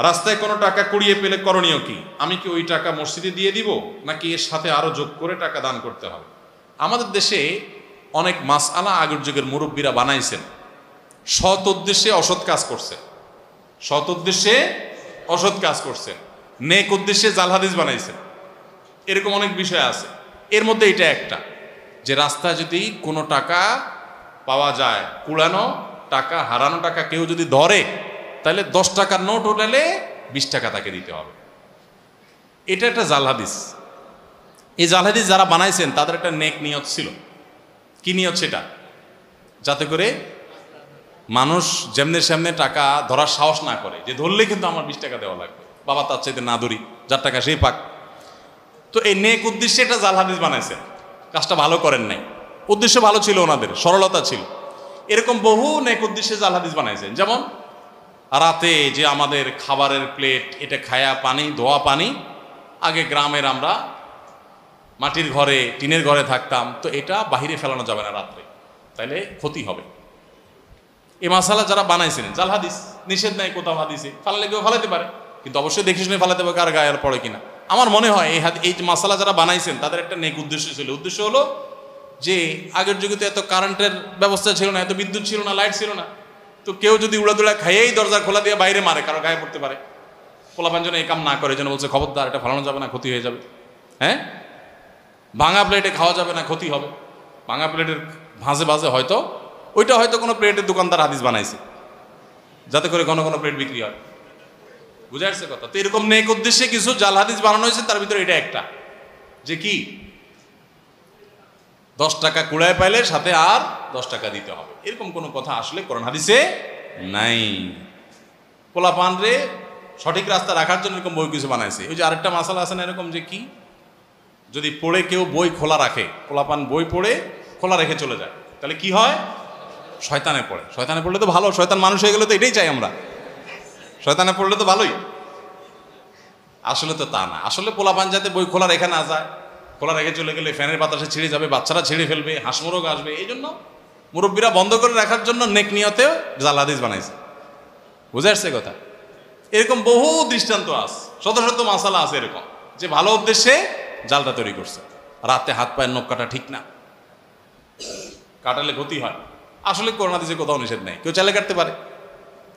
রাস্তায় কোনো টাকা কুড়িয়ে পেলে করণীয় কি? আমি কি ওই টাকা মসজিদে দিয়ে দিব, নাকি এর সাথে আরো যোগ করে টাকা দান করতে হবে? আমাদের দেশে অনেক মাসআলা আগের যুগের মুরব্বীরা বানাইছেন, সৎ উদ্দেশ্যে অসৎ কাজ করছে, সৎ উদ্দেশ্যে অসৎ কাজ করছেন, নেক উদ্দেশ্যে জাল হাদিস বানাইছেন। এরকম অনেক বিষয় আছে। এর মধ্যে এটা একটা, যে রাস্তায় যদি কোনো টাকা পাওয়া যায়, কুড়ানো টাকা, হারানো টাকা কেউ যদি ধরে, তাহলে 10 টাকার নোট উঠালে 20 টাকা তাকে দিতে হবে। এটা একটা জাল হাদিস। এই জাল হাদিস যারা বানাইছেন তাদের একটা নেক নিয়ত ছিল। কি নিয়ত সেটা? যাতে করে মানুষ যেমনে সেমনে টাকা ধরার সাহস না করে, যে ধরলে কিন্তু আমার 20 টাকা দেওয়া লাগবে, বাবা তার চাইতে না ধরি, যার টাকা সেই পাক। তো এই নেক উদ্দেশ্যে একটা জাল হাদিস বানাইছেন, কাজটা ভালো করেন নাই। উদ্দেশ্য ভালো ছিল, ওনাদের সরলতা ছিল। এরকম বহু নেক উদ্দেশ্যে জাল হাদিস বানাইছেন। যেমন রাতে যে আমাদের খাবারের প্লেট, এটা খায়া পানি, ধোয়া পানি, আগে গ্রামের আমরা মাটির ঘরে, টিনের ঘরে থাকতাম, তো এটা বাহিরে ফেলানো যাবে না রাত্রে, তাইলে ক্ষতি হবে। এই মাসালা যারা বানাইছেন জাল হাদিস, নিষেধ নাই কোথাও হাদিসে, ফালালে কেউ ফালাতে পারে, কিন্তু অবশ্যই দেখে শুনে ফালাতে হবে, কার গায়ে আর পড়ে কিনা। আমার মনে হয় এই মাসালা যারা বানাইছেন তাদের একটা নেক উদ্দেশ্য ছিল। উদ্দেশ্য হলো যে আগের যুগে তো এত কারেন্টের ব্যবস্থা ছিল না, এত বিদ্যুৎ ছিল না, লাইট ছিল না, তো কেউ যদি উড়াদুড়া খাইয়েই দরজা খোলা দিয়ে বাইরে মারে, কারো গায়ে পড়তে পারে। পোলাপান যেন এই কাম না করে, যেন বলছে খবরদার এটা ফালানো যাবে না, ক্ষতি হয়ে যাবে। হ্যাঁ, ভাঙা প্লেটে খাওয়া যাবে না, ক্ষতি হবে। ভাঙা প্লেটের ভাঁজে ভাঁজে হয়তো ওইটা হয়তো কোনো প্লেটের দোকানদার হাদিস বানাইছে, যাতে করে ঘন ঘন প্লেট বিক্রি হয়। বুঝা যাচ্ছে কথা? তো এরকম নেক উদ্দেশ্যে কিছু জাল হাদিস বানানো হয়েছে, তার ভিতরে এটা একটা, যে কি 10 টাকা কুড়ায় পাইলে সাথে আর 10 টাকা দিতে হবে, এরকম কোনো কথা আসলে কোরআন হাদিসে নাই। পোলাপান রে সঠিক রাস্তা রাখার জন্য এরকম বই কিছু বানাইছে। ওই যে আরেকটা মাসালা আছে না এরকম, যে কি যদি পড়ে কেউ বই খোলা রাখে, পোলাপান বই পড়ে খোলা রেখে চলে যায়, তাহলে কি হয়? শয়তানে পড়ে। শয়তানে পড়লে তো ভালো, শয়তান মানুষ হয়ে গেলে তো এটাই চাই আমরা, শয়তানে পড়লে তো ভালোই। আসলে তো তা না। আসলে পোলাপান যাতে বই খোলা রেখে না যায়, খোলা রেখে চলে গেলে ফ্যানের বাতাসে ছিঁড়ে যাবে, বাচ্চারা ছিঁড়ে ফেলবে, হাঁসমোরগ আসবে, এই জন্য মুরব্বীরা বন্ধ করে রাখার জন্য নেক নিয়তেও জাল হাদিস বানাইছে। বুঝে আসছে কথা? এরকম বহু দৃষ্টান্ত আছে, শত শত মাসালা আছে এরকম, যে ভালো উদ্দেশ্যে জালটা তৈরি করছে। রাতে হাত পায়ের নখ কাটা ঠিক না, কাটালে ক্ষতি হয়। আসলে কোরআন হাদিসে কোথাও নিষেধ নেই, কেউ চাইলে কাটতে পারে,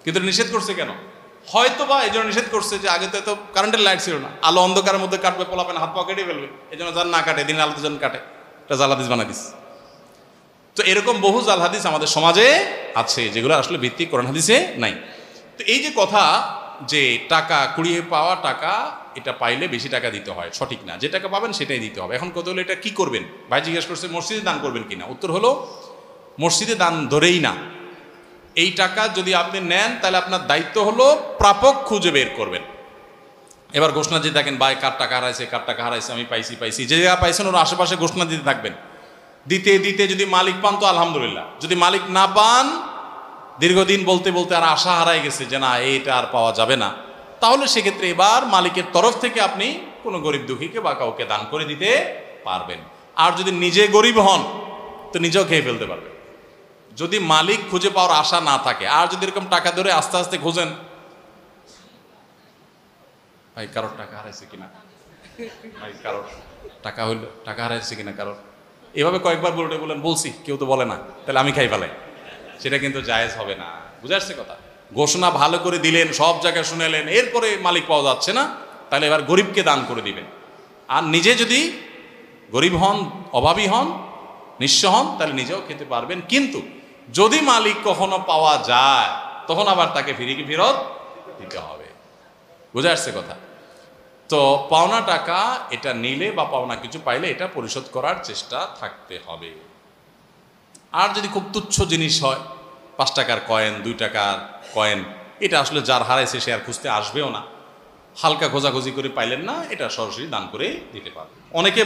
কিন্তু নিষেধ করছে কেন? হয়তো বা এই জন্য নিষেধ করছে যে আগে তো এত কারেন্টের লাইট ছিল না, আলো অন্ধকারের মধ্যে কাটবে, পোলাপেন হাত পা কেটে ফেলবে, এই জন্য যার না কাটে, দিন আলো দুজন কাটে, এটা জাল হাদিস বানাই দিস। তো এরকম বহু জাল হাদিস আমাদের সমাজে আছে, যেগুলো আসলে ভিত্তি কোরআন হাদিসে নাই। তো এই যে কথা, যে টাকা কুড়িয়ে পাওয়া টাকা, এটা পাইলে বেশি টাকা দিতে হয়, সঠিক না। যে টাকা পাবেন সেটাই দিতে হবে। এখন কত হলো, এটা কি করবেন? ভাই জিজ্ঞেস করছে মসজিদে দান করবেন কিনা। উত্তর হলো মসজিদে দান ধরেই না। এই টাকা যদি আপনি নেন, তাহলে আপনার দায়িত্ব হলো প্রাপক খুঁজে বের করবেন। এবার ঘোষণা দিয়ে থাকেন, ভাই কার টাকা হারাইছে, কার টাকা হারাইছে, আমি পাইছি, যে জায়গা পাইছেন ওর আশেপাশে ঘোষণা দিতে থাকবেন। দিতে দিতে যদি মালিক পান তো আলহামদুলিল্লাহ, যদি মালিক না পান, দীর্ঘদিন বলতে বলতে আর আশা হারাই গেছে যে না এইটা আর পাওয়া যাবে না, তাহলে সেক্ষেত্রে এবার মালিকের তরফ থেকে আপনি কোনো গরিব দুঃখীকে বা কাউকে দান করে দিতে পারবেন। আর যদি নিজে গরিব হন তো নিজেও খেয়ে ফেলতে পারবেন, যদি মালিক খুঁজে পাওয়ার আশা না থাকে। আর যদি এরকম টাকা ধরে আস্তে আস্তে খোঁজেন, ভাই কারোর টাকা হারাইছে কিনা, ভাই কারোর টাকা হইলো, টাকা হারাইছে কিনা কারোর, এভাবে কয়েকবার বলেন, বলছি কেউ তো বলে না, তাহলে আমি খাই ফেলাই, সেটা কিন্তু জায়েজ হবে না। বুঝে আসছে কথা? ঘোষণা ভালো করে দিলেন, সব জায়গায় শুনেলেন, এরপরে মালিক পাওয়া যাচ্ছে না, তাহলে এবার গরিবকে দান করে দিবেন। আর নিজে যদি গরিব হন, অভাবী হন, নিঃস্ব হন, তাহলে নিজেও খেতে পারবেন। কিন্তু যদি মালিক কখনো পাওয়া যায়, তখন আবার তাকে ফেরত দিতে হবে। বুঝে আসছে কথা? তো পাওনা টাকা এটা নিলে বা পাওনা কিছু পাইলে এটা পরিশোধ করার চেষ্টা থাকতে হবে। আর যদি খুব তুচ্ছ জিনিস হয়, 5 টাকার কয়েন, 2 টাকার কয়েন, এটা আসলে যার হারাইছে সে আর খুঁজতে আসবেও না, হালকা খোঁজাখুঁজি করে পাইলেন না, এটা সরাসরি দান করে দিতে পারবে। অনেকে